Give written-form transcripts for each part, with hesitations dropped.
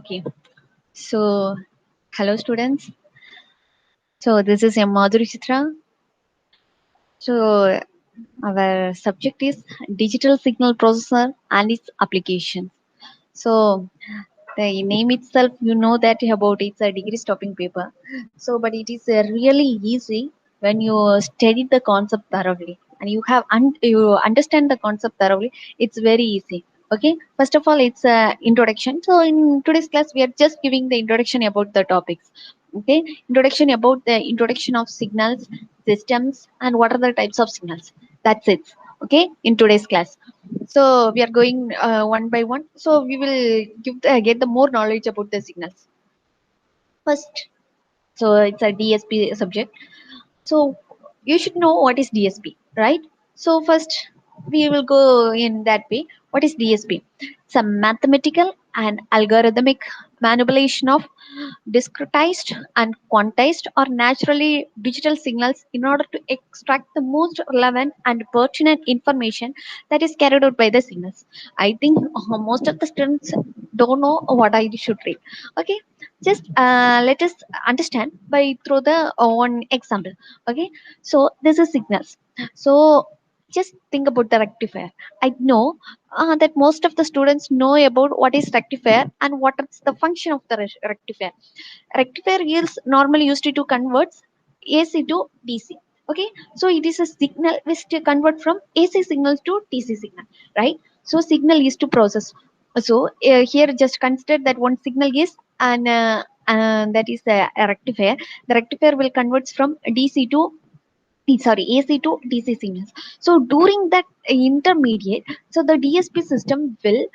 Okay. So, hello students. So, this is M. Madhuri Chitra. So, our subject is digital signal processor and its application. So, the name itself, you know that about it's a degree stopping paper. So, but it is really easy when you study the concept thoroughly and you understand the concept thoroughly. It's very easy. Okay. First of all, it's a introduction. So, in today's class, we are just giving the introduction about the topics. Okay. Introduction about the introduction of signals, systems, and what are the types of signals. That's it. Okay. In today's class. So we are going one by one. So we will get the more knowledge about the signals first. So it's a DSP subject. So you should know what is DSP, right? So first we will go in that way. What is DSP? It's a mathematical and algorithmic manipulation of discretized and quantized or naturally digital signals in order to extract the most relevant and pertinent information that is carried out by the signals. I think most of the students don't know what I should read. Okay, just let us understand by through the one example. Okay, so this is signals. So just think about the rectifier. I know that most of the students know about what is rectifier and what is the function of the rectifier. Rectifier is normally used to convert AC to DC. Okay, so it is a signal which to convert from AC signals to DC signal, right? So signal is to process. So here just consider that one signal is and that is a rectifier. The rectifier will convert from DC to AC to DC signals. So during that intermediate, so the DSP system will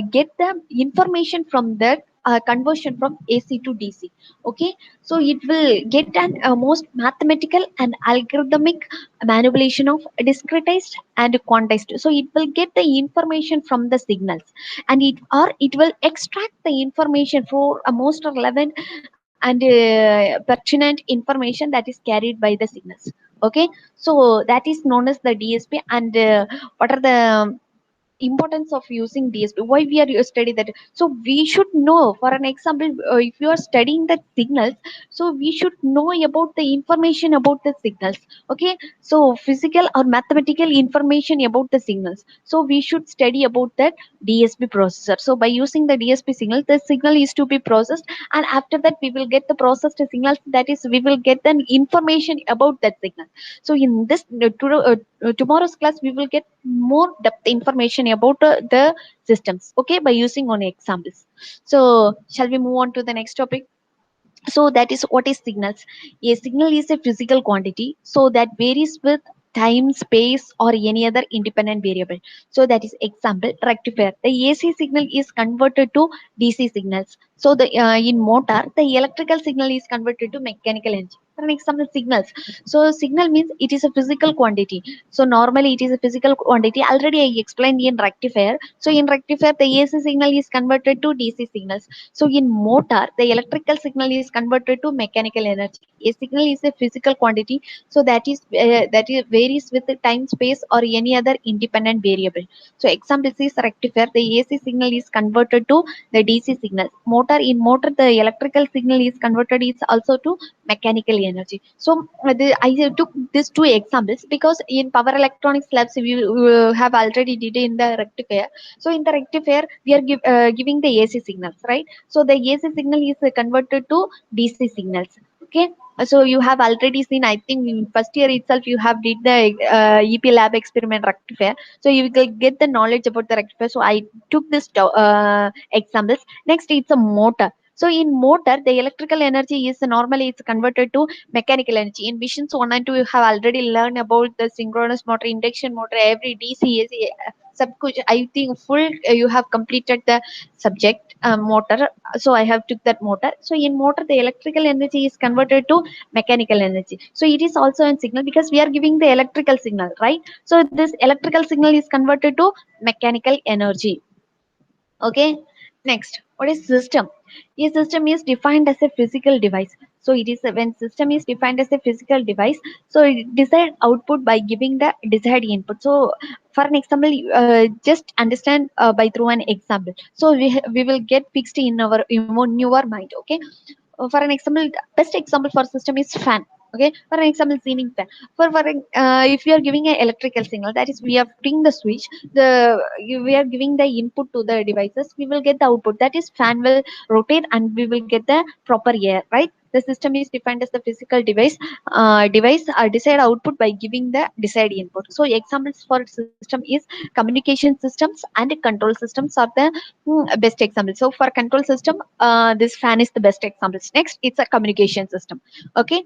get the information from that conversion from AC to DC. Okay, so it will get an most mathematical and algorithmic manipulation of discretized and quantized. So it will get the information from the signals, and it will extract the information for a most relevant and pertinent information that is carried by the signals. Okay, so that is known as the DSP. And what are the importance of using DSP? Why we are study that? So we should know. For an example, if you are studying the signals, so we should know about the information about the signals. Okay, so physical or mathematical information about the signals. So we should study about that DSP processor. So by using the DSP signal, the signal is to be processed, and after that we will get the processed signals. That is, we will get the information about that signal. So in this tomorrow's class, we will get more depth information about the systems. Okay, by using on examples. So shall we move on to the next topic? So that is what is signals. A signal is a physical quantity so that varies with time, space, or any other independent variable. So that is example rectifier. The AC signal is converted to DC signals. So the in motor the electrical signal is converted to mechanical energy. For an example, signals. So signal means it is a physical quantity. So normally it is a physical quantity. Already I explained in rectifier. So in rectifier the AC signal is converted to DC signals. So in motor, the electrical signal is converted to mechanical energy. A signal is a physical quantity, so that is varies with the time, space, or any other independent variable. So example is rectifier. The AC signal is converted to the DC signal. Motor, the electrical signal is converted is also to mechanical energy. So I took these two examples because in power electronics labs we have already did in the rectifier. So in the rectifier we are giving the AC signals, right? So the AC signal is converted to DC signals. Okay, so you have already seen, I think in first year itself you have did the EP lab experiment rectifier. So you will get the knowledge about the rectifier. So I took this examples. Next, it's a motor. So in motor, the electrical energy is normally it's converted to mechanical energy. In visions 1 and 2, you have already learned about the synchronous motor, induction motor, every DC, AC, sub kuch. I think full you have completed the subject motor. So I have took that motor. So in motor the electrical energy is converted to mechanical energy. So it is also a signal because we are giving the electrical signal, right? So this electrical signal is converted to mechanical energy. Okay, next, what is system? A system is defined as a physical device. So it is when system is defined as a physical device, so it desired output by giving the desired input. So for an example, just understand by through an example, so we will get fixed in our in your mind. Okay, for an example, best example for system is fan. Okay, for an example, ceiling fan. If we are giving an electrical signal, that is we are putting the switch, we are giving the input to the devices, we will get the output, that is fan will rotate and we will get the proper air, right? The system is defined as the physical device desired output by giving the desired input. So examples for system is communication systems and control systems are the best example. So for control system, this fan is the best example. Next, it's a communication system. Okay.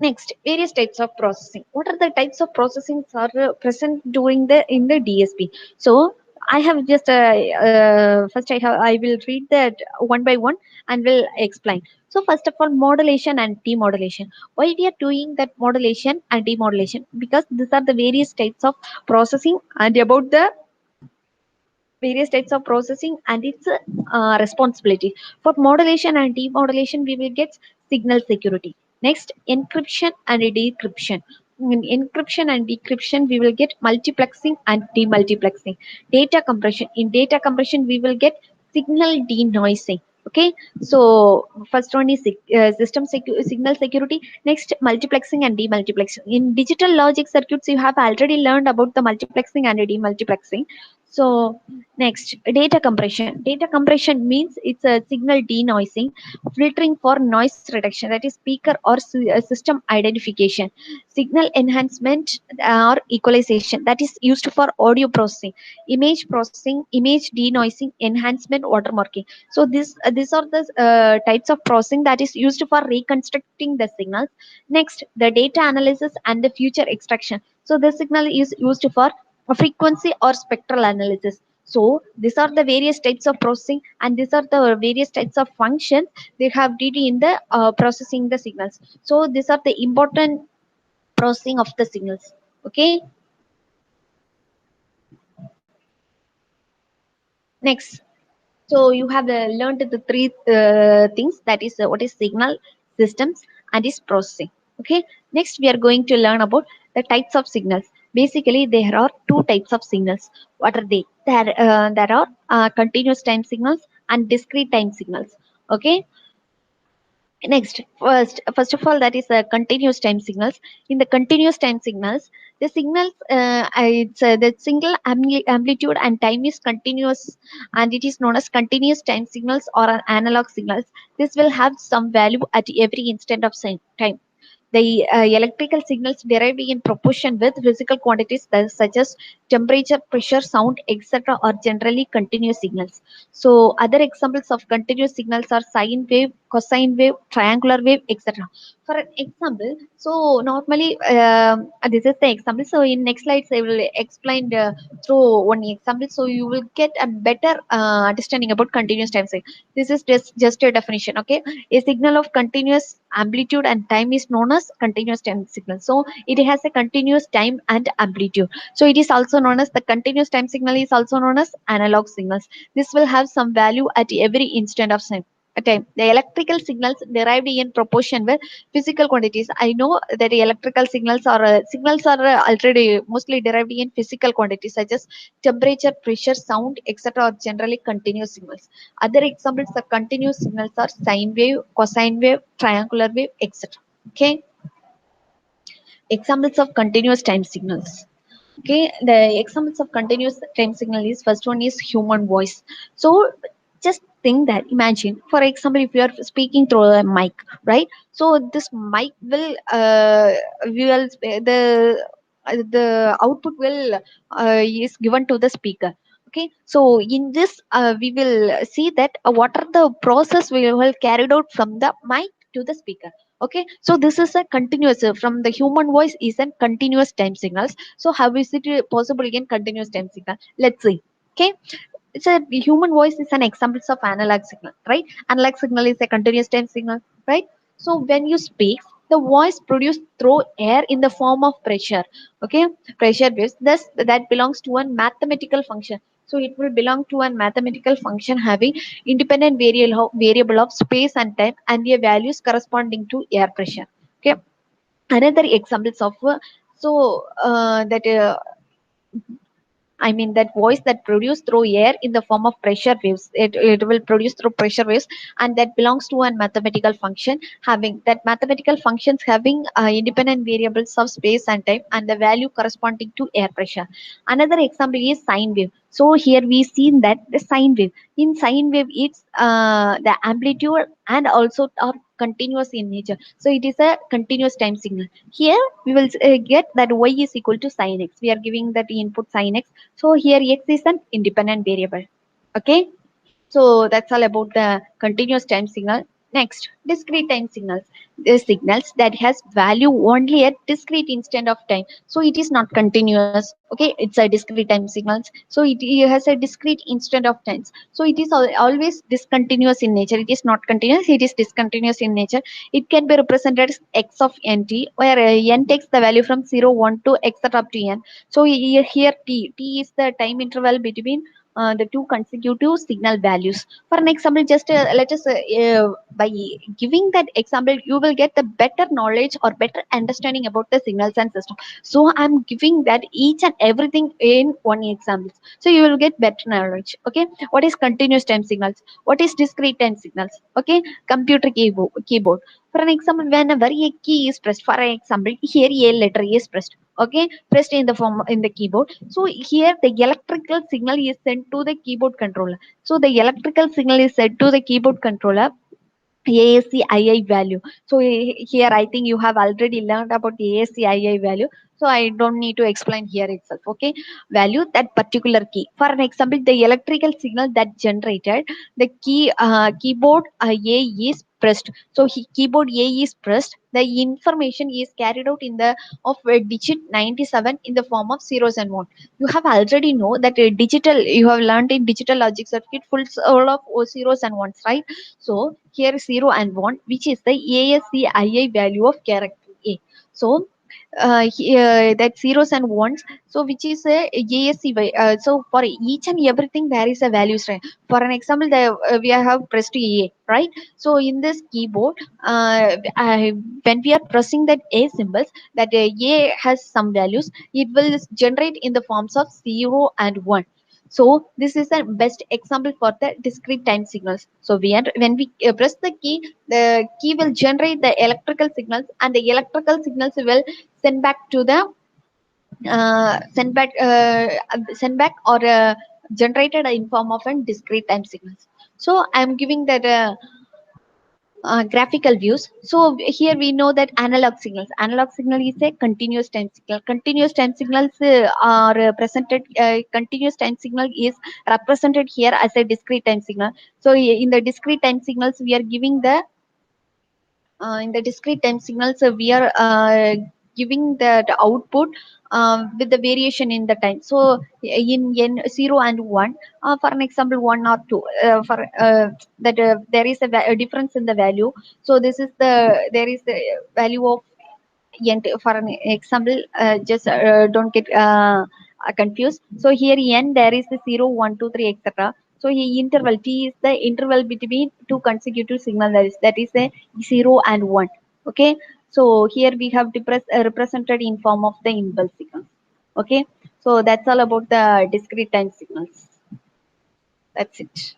Next, various types of processing. What are the types of processing are present during the in the DSP? So I have just first I will read that one by one and will explain. So first of all, modulation and demodulation. Why we are doing that modulation and demodulation? Because these are the various types of processing and about the various types of processing and its responsibility. For modulation and demodulation, we will get signal security. Next, encryption and decryption. In encryption and decryption, we will get multiplexing and demultiplexing. Data compression. In data compression, we will get signal denoising. Okay, so first one is signal security. Next, multiplexing and demultiplexing. In digital logic circuits, you have already learned about the multiplexing and demultiplexing. So next, data compression. Data compression means it's a signal denoising, filtering for noise reduction, that is speaker or system identification, signal enhancement or equalization, that is used for audio processing, image denoising, enhancement, watermarking. So these are the types of processing that is used for reconstructing the signals. Next, the data analysis and the future extraction. So the signal is used for frequency or spectral analysis. So these are the various types of processing and these are the various types of functions they have did in the processing the signals. So these are the important processing of the signals. Okay. Next, so you have learned the three things, that is what is signal, systems and is processing. Okay. Next, we are going to learn about the types of signals. Basically, there are two types of signals. What are they? There are continuous time signals and discrete time signals. Okay. Next, first of all, that is continuous time signals. In the continuous time signals, the signals it's the single amplitude and time is continuous, and it is known as continuous time signals or analog signals. This will have some value at every instant of time. The electrical signals derived in proportion with physical quantities such as temperature, pressure, sound, etc. are generally continuous signals. So other examples of continuous signals are sine wave, cosine wave, triangular wave, etc. For an example, so normally this is the example. So in next slides I will explain through one example, so you will get a better understanding about continuous time signal. This is just a definition. Okay, a signal of continuous amplitude and time is known as continuous time signal. So it has a continuous time and amplitude. So it is also known as the continuous time signal is also known as analog signals. This will have some value at every instant of time. The electrical signals derived in proportion with physical quantities. I know that the electrical signals are already mostly derived in physical quantities such as temperature, pressure, sound, etc. are generally continuous signals. Other examples of continuous signals are sine wave, cosine wave, triangular wave, etc. Okay. Examples of continuous time signals. Okay, the examples of continuous time signal is first one is human voice. So just think that, imagine, for example, if you are speaking through a mic, right? So this mic will the output will is given to the speaker. Okay, so in this we will see that what are the process we will carried out from the mic to the speaker. Okay, so this is a continuous from the human voice is a continuous time signals. So how is it possible again continuous time signal? Let's see. Okay, it's a human voice is an example of analog signal, right? Analog signal is a continuous time signal, right? So when you speak, the voice produced through air in the form of pressure. Okay, pressure waves. Thus, that belongs to a mathematical function. So it will belong to a mathematical function having independent variable of space and time and their values corresponding to air pressure. Okay. Another examples of that I mean that voice that produced through air in the form of pressure waves. It will produce through pressure waves, and that belongs to a mathematical function having that mathematical functions having independent variables of space and time and the value corresponding to air pressure. Another example is sine wave. So here we see that the sine wave. In sine wave, it's the amplitude and also are continuous in nature. So it is a continuous time signal. Here we will get that y is equal to sin x. We are giving that input sin x, so here x is an independent variable. Okay. So that's all about the continuous time signal. Next, discrete time signals. The signals that has value only at discrete instant of time. So it is not continuous. Okay, it's a discrete time signals. So it has a discrete instant of times. So it is always discontinuous in nature. It is not continuous. It is discontinuous in nature. It can be represented as x of nt, where n takes the value from 0, 1 to x up to n. So here t is the time interval between the two consecutive signal values. For an example, just let us by giving that example, you will get the better knowledge or better understanding about the signals and system. So I'm giving that each and everything in one example, so you will get better knowledge. Okay, what is continuous time signals? What is discrete time signals? Okay, computer keyboard. For an example, whenever a key is pressed, for an example, here a letter is pressed. Okay, pressed in the form in the keyboard. So here the electrical signal is sent to the keyboard controller. So the electrical signal is sent to the keyboard controller ASCII value. So here I think you have already learned about the ASCII value. So I don't need to explain here itself. Okay, value that particular key. For an example, the electrical signal that generated the keyboard A is pressed. So keyboard A is pressed. The information is carried out in the of digit 97 in the form of zeros and one. You have already know that digital. You have learned in digital logic circuit full of zeros and ones, right? So here 0 and 1, which is the ASCII value of character A. So here that zeros and ones, so which is a ASCII. So for each and everything there is a value string. For an example, we have pressed A, right? So in this keyboard, when we are pressing that A symbols, that A has some values, it will generate in the forms of 0 and 1. So this is the best example for the discrete time signals. So when we press the key will generate the electrical signals, and the electrical signals will send back to the send back or generated in form of a discrete time signals. So I'm giving that graphical views. So here we know that analog signal is a continuous time signal. Continuous time signals are presented. Continuous time signal is represented here as a discrete time signal. So in the discrete time signals, we are giving the in the discrete time signals, we are giving the output with the variation in the time. So in n 0 and 1, for an example 1 or 2, for that there is a difference in the value. So this is there is the value of n. For an example, just don't get confused. So here n there is the 0, 1, 2, 3, etc. So here interval t is the interval between two consecutive signal, that is a 0 and 1. Okay, so here we have represented in form of the impulse signal. Okay, so that's all about the discrete time signals. That's it.